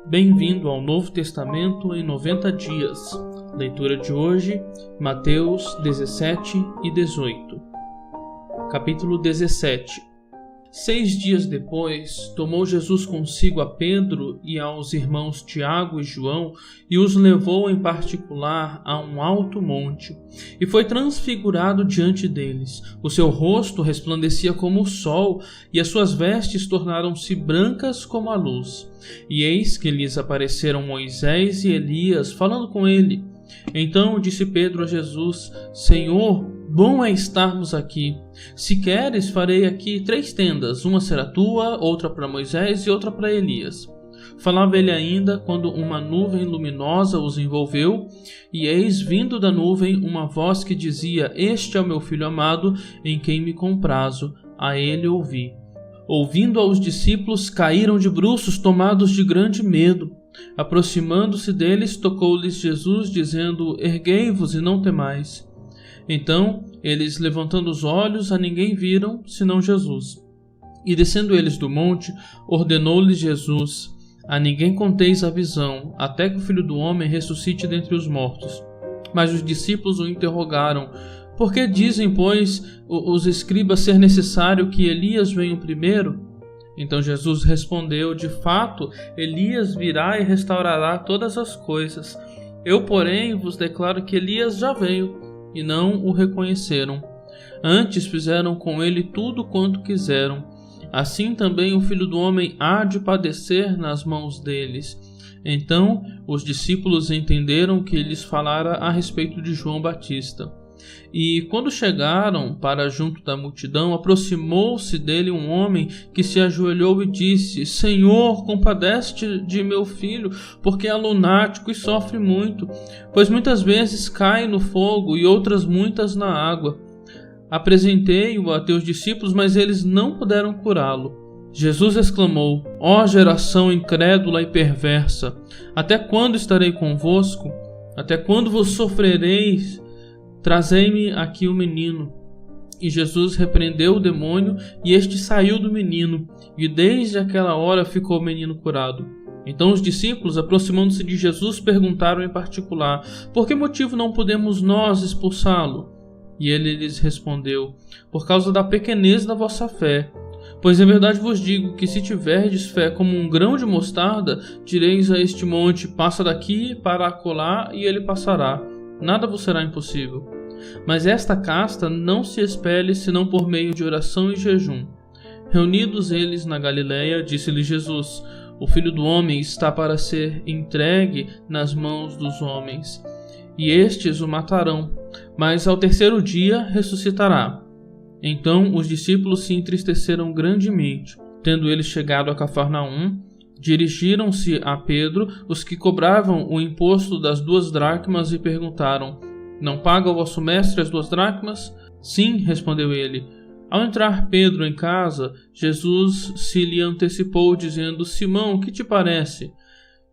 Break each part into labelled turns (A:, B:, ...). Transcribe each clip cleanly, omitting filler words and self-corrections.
A: Bem-vindo ao Novo Testamento em 90 dias. Leitura de hoje, Mateus 17 e 18. Capítulo 17. 6 dias depois, tomou Jesus consigo a Pedro e aos irmãos Tiago e João e os levou em particular a um alto monte, e foi transfigurado diante deles. O seu rosto resplandecia como o sol, e as suas vestes tornaram-se brancas como a luz. E eis que lhes apareceram Moisés e Elias, falando com ele. Então disse Pedro a Jesus: Senhor, bom é estarmos aqui. Se queres, farei aqui 3 tendas, uma será tua, outra para Moisés e outra para Elias. Falava ele ainda, quando uma nuvem luminosa os envolveu, e eis vindo da nuvem uma voz que dizia: Este é o meu filho amado, em quem me comprazo, a ele ouvi. Ouvindo aos discípulos, caíram de bruços, tomados de grande medo. Aproximando-se deles, tocou-lhes Jesus, dizendo: Erguei-vos e não temais. Então, eles, levantando os olhos, a ninguém viram, senão Jesus. E descendo eles do monte, ordenou-lhes Jesus: A ninguém conteis a visão, até que o Filho do Homem ressuscite dentre os mortos. Mas os discípulos o interrogaram: Por que dizem, pois, os escribas ser necessário que Elias venha primeiro? Então Jesus respondeu: De fato, Elias virá e restaurará todas as coisas. Eu, porém, vos declaro que Elias já veio, e não o reconheceram. Antes fizeram com ele tudo quanto quiseram. Assim também o Filho do Homem há de padecer nas mãos deles. Então os discípulos entenderam que lhes falara a respeito de João Batista. E quando chegaram para junto da multidão, aproximou-se dele um homem que se ajoelhou e disse: Senhor, compadece-te de meu filho, porque é lunático e sofre muito, pois muitas vezes cai no fogo e outras muitas na água. Apresentei-o a teus discípulos, mas eles não puderam curá-lo. Jesus exclamou: Ó geração incrédula e perversa, até quando estarei convosco? Até quando vos sofrereis? Trazei-me aqui o menino. E Jesus repreendeu o demônio, e este saiu do menino, e desde aquela hora ficou o menino curado. Então os discípulos, aproximando-se de Jesus, perguntaram em particular: Por que motivo não podemos nós expulsá-lo? E ele lhes respondeu: Por causa da pequenez da vossa fé. Pois em verdade vos digo que se tiverdes fé como um grão de mostarda, direis a este monte: Passa daqui para acolá, e ele passará. Nada vos será impossível. Mas esta casta não se expele senão por meio de oração e jejum. Reunidos eles na Galileia, disse-lhe Jesus: O Filho do Homem está para ser entregue nas mãos dos homens, e estes o matarão, mas ao 3º dia ressuscitará. Então os discípulos se entristeceram grandemente. Tendo eles chegado a Cafarnaum, dirigiram-se a Pedro os que cobravam o imposto das 2 dracmas e perguntaram: Não paga o vosso mestre as 2 dracmas? Sim, respondeu ele. Ao entrar Pedro em casa, Jesus se lhe antecipou, dizendo: Simão, que te parece?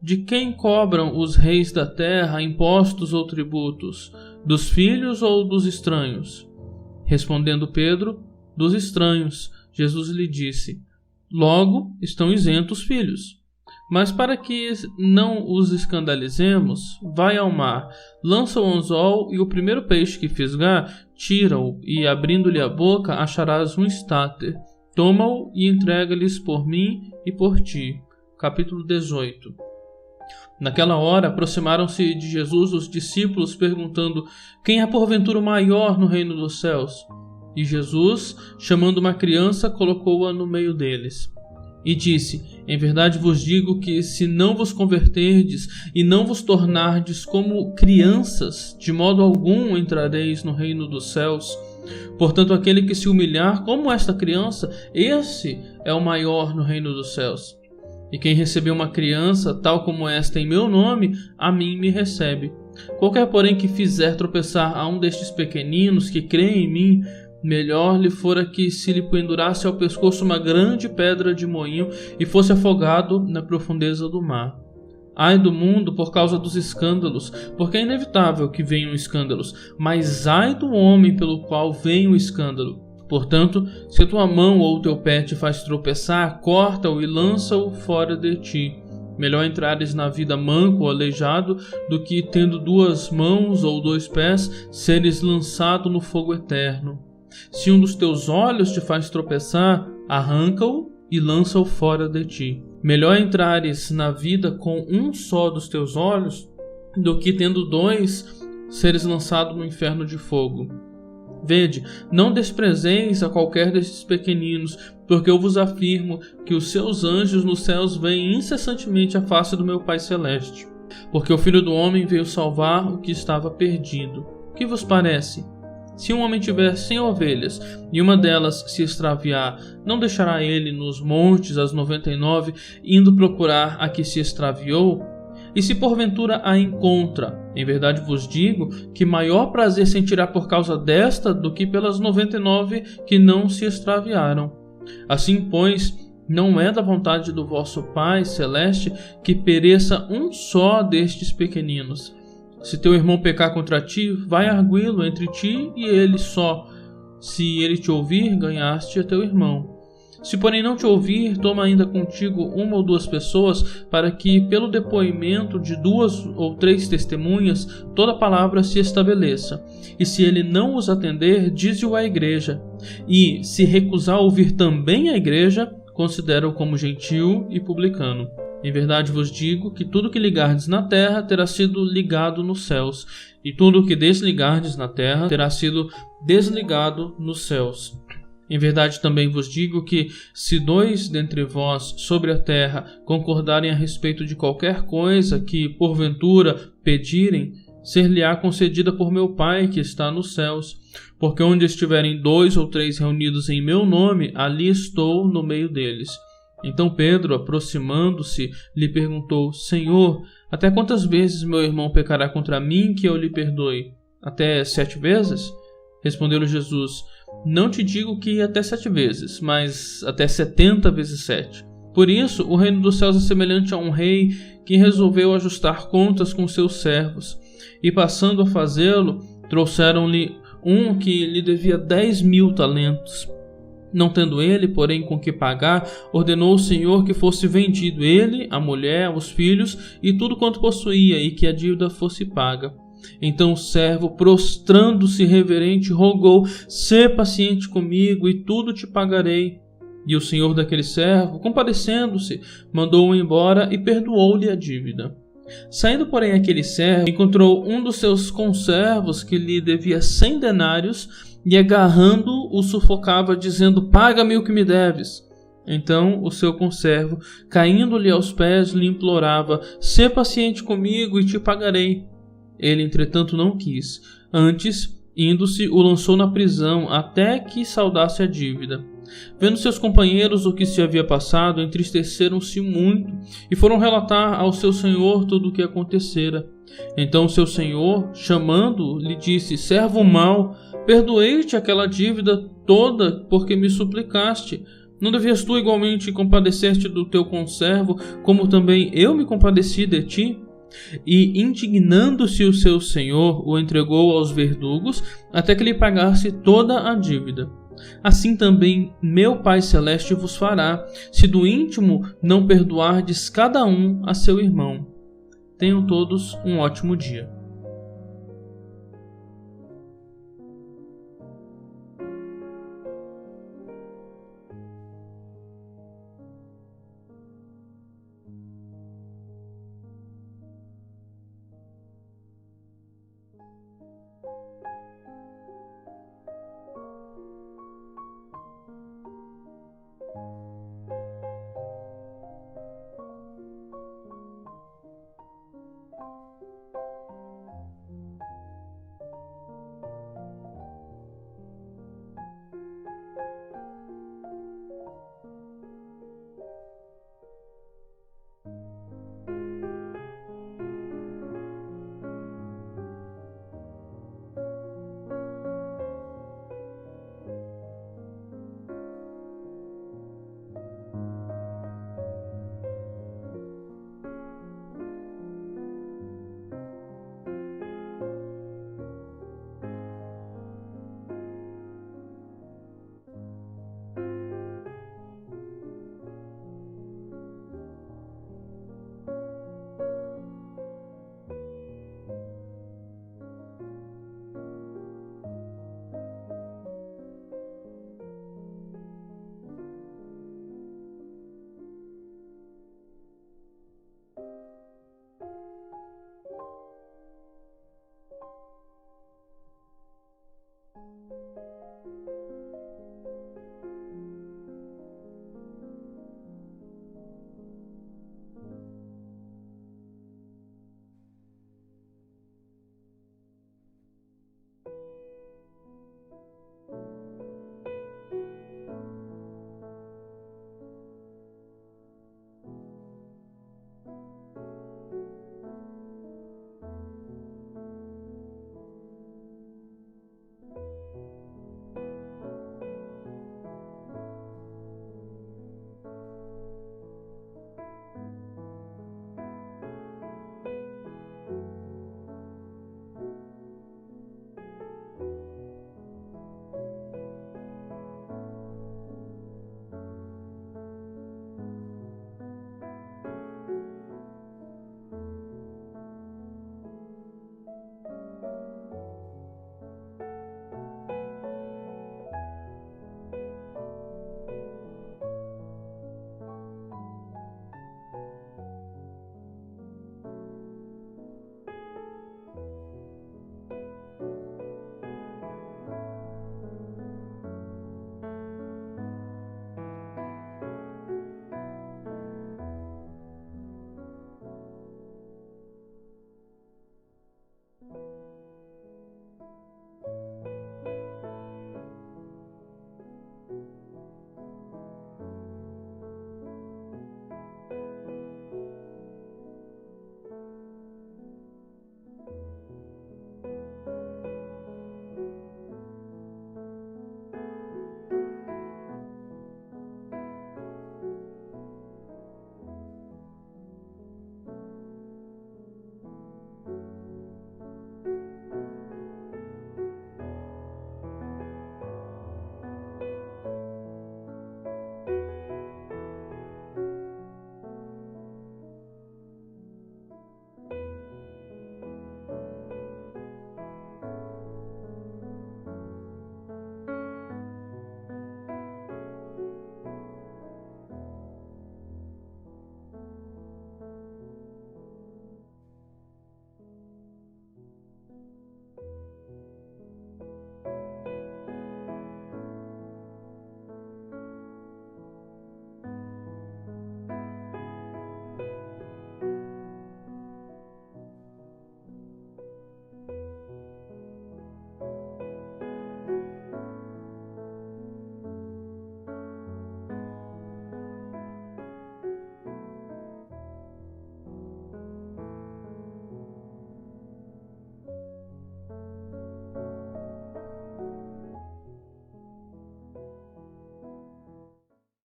A: De quem cobram os reis da terra impostos ou tributos? Dos filhos ou dos estranhos? Respondendo Pedro: Dos estranhos. Jesus lhe disse: Logo estão isentos os filhos. Mas para que não os escandalizemos, vai ao mar, lança o anzol e o primeiro peixe que fisgar, tira-o, e abrindo-lhe a boca acharás um estáter. Toma-o e entrega-lhes por mim e por ti. Capítulo 18. Naquela hora aproximaram-se de Jesus os discípulos, perguntando: Quem é porventura o maior no reino dos céus? E Jesus, chamando uma criança, colocou-a no meio deles. E disse: Em verdade vos digo que, se não vos converterdes e não vos tornardes como crianças, de modo algum entrareis no reino dos céus. Portanto, aquele que se humilhar como esta criança, esse é o maior no reino dos céus. E quem recebeu uma criança, tal como esta, em meu nome, a mim me recebe. Qualquer, porém, que fizer tropeçar a um destes pequeninos que creem em mim, melhor lhe fora que se lhe pendurasse ao pescoço uma grande pedra de moinho e fosse afogado na profundeza do mar. Ai do mundo por causa dos escândalos, porque é inevitável que venham escândalos, mas ai do homem pelo qual vem o escândalo. Portanto, se a tua mão ou o teu pé te faz tropeçar, corta-o e lança-o fora de ti. Melhor entrares na vida manco ou aleijado do que, tendo 2 mãos ou 2 pés, seres lançado no fogo eterno. Se um dos teus olhos te faz tropeçar, arranca-o e lança-o fora de ti. Melhor entrares na vida com um só dos teus olhos do que, tendo 2, seres lançado no inferno de fogo. Vede, não desprezeis a qualquer destes pequeninos, porque eu vos afirmo que os seus anjos nos céus veem incessantemente a face do meu Pai Celeste. Porque o Filho do Homem veio salvar o que estava perdido. O que vos parece? Se um homem tiver 100 ovelhas e uma delas se extraviar, não deixará ele nos montes as 99, indo procurar a que se extraviou? E se porventura a encontra, em verdade vos digo que maior prazer sentirá por causa desta do que pelas 99 que não se extraviaram. Assim, pois, não é da vontade do vosso Pai Celeste que pereça um só destes pequeninos. Se teu irmão pecar contra ti, vai arguí-lo entre ti e ele só. Se ele te ouvir, ganhaste a teu irmão. Se porém não te ouvir, toma ainda contigo 1 ou 2 pessoas, para que, pelo depoimento de 2 ou 3 testemunhas, toda palavra se estabeleça. E se ele não os atender, dize-o à igreja. E, se recusar ouvir também a igreja, considera-o como gentil e publicano. Em verdade vos digo que tudo que ligardes na terra terá sido ligado nos céus, e tudo que desligardes na terra terá sido desligado nos céus. Em verdade também vos digo que, se 2 dentre vós sobre a terra concordarem a respeito de qualquer coisa que, porventura, pedirem, ser-lhe-á concedida por meu Pai que está nos céus. Porque onde estiverem 2 ou 3 reunidos em meu nome, ali estou no meio deles. Então Pedro, aproximando-se, lhe perguntou: Senhor, até quantas vezes meu irmão pecará contra mim que eu lhe perdoe? Até 7 vezes? Respondeu-lhe Jesus: Não te digo que até 7 vezes, mas até 70 vezes 7. Por isso, o reino dos céus é semelhante a um rei que resolveu ajustar contas com seus servos. E passando a fazê-lo, trouxeram-lhe um que lhe devia 10.000 talentos. Não tendo ele, porém, com que pagar, ordenou o Senhor que fosse vendido ele, a mulher, os filhos e tudo quanto possuía, e que a dívida fosse paga. Então o servo, prostrando-se reverente, rogou: Sê paciente comigo, e tudo te pagarei. E o senhor daquele servo, compadecendo-se, mandou-o embora e perdoou-lhe a dívida. Saindo, porém, aquele servo, encontrou um dos seus conservos que lhe devia 100 denários, e agarrando-o, o sufocava, dizendo: Paga-me o que me deves. Então o seu conservo, caindo-lhe aos pés, lhe implorava: Sê paciente comigo e te pagarei. Ele, entretanto, não quis. Antes, indo-se, o lançou na prisão até que saudasse a dívida. Vendo seus companheiros o que se havia passado, entristeceram-se muito e foram relatar ao seu senhor tudo o que acontecera. Então seu senhor, chamando-o, lhe disse: Servo mau, perdoei-te aquela dívida toda porque me suplicaste. Não devias tu igualmente compadecer-te do teu conservo, como também eu me compadeci de ti? E, indignando-se o seu senhor, o entregou aos verdugos até que lhe pagasse toda a dívida. Assim também meu Pai Celeste vos fará, se do íntimo não perdoardes cada um a seu irmão. Tenham todos um ótimo dia.